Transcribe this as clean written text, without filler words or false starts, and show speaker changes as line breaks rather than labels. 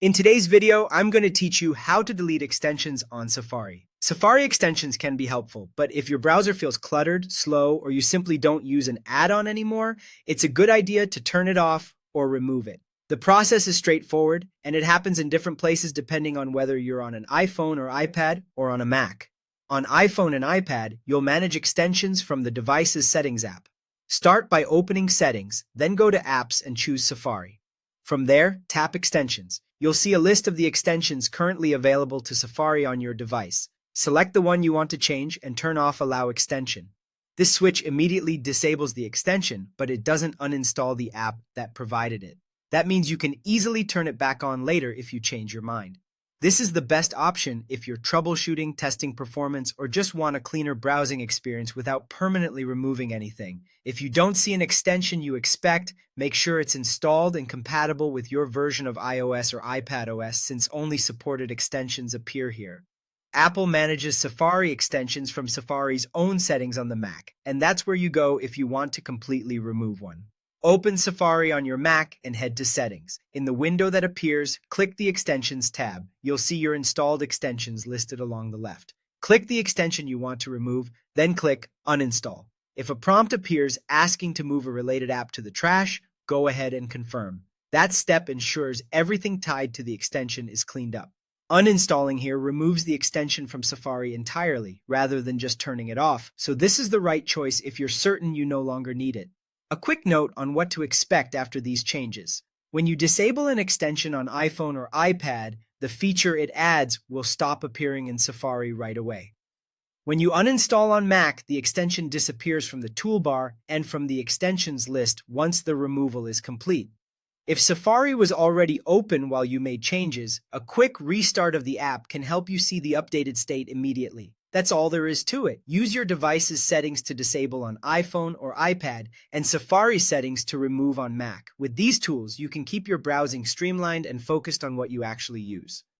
In today's video, I'm going to teach you how to delete extensions on Safari. Safari extensions can be helpful, but if your browser feels cluttered, slow, or you simply don't use an add-on anymore, it's a good idea to turn it off or remove it. The process is straightforward, and it happens in different places depending on whether you're on an iPhone or iPad or on a Mac. On iPhone and iPad, you'll manage extensions from the device's Settings app. Start by opening Settings, then go to Apps and choose Safari. From there, tap Extensions. You'll see a list of the extensions currently available to Safari on your device. Select the one you want to change and turn off Allow Extension. This switch immediately disables the extension, but it doesn't uninstall the app that provided it. That means you can easily turn it back on later if you change your mind. This is the best option if you're troubleshooting, testing performance, or just want a cleaner browsing experience without permanently removing anything. If you don't see an extension you expect, make sure it's installed and compatible with your version of iOS or iPadOS, since only supported extensions appear here. Apple manages Safari extensions from Safari's own settings on the Mac, and that's where you go if you want to completely remove one. Open Safari on your Mac and head to Settings. In the window that appears, click the Extensions tab. You'll see your installed extensions listed along the left. Click the extension you want to remove, then click Uninstall. If a prompt appears asking to move a related app to the trash, go ahead and confirm. That step ensures everything tied to the extension is cleaned up. Uninstalling here removes the extension from Safari entirely, rather than just turning it off, so this is the right choice if you're certain you no longer need it. A quick note on what to expect after these changes. When you disable an extension on iPhone or iPad, the feature it adds will stop appearing in Safari right away. When you uninstall on Mac, the extension disappears from the toolbar and from the extensions list once the removal is complete. If Safari was already open while you made changes, a quick restart of the app can help you see the updated state immediately. That's all there is to it. Use your device's settings to disable on iPhone or iPad, and Safari settings to remove on Mac. With these tools, you can keep your browsing streamlined and focused on what you actually use.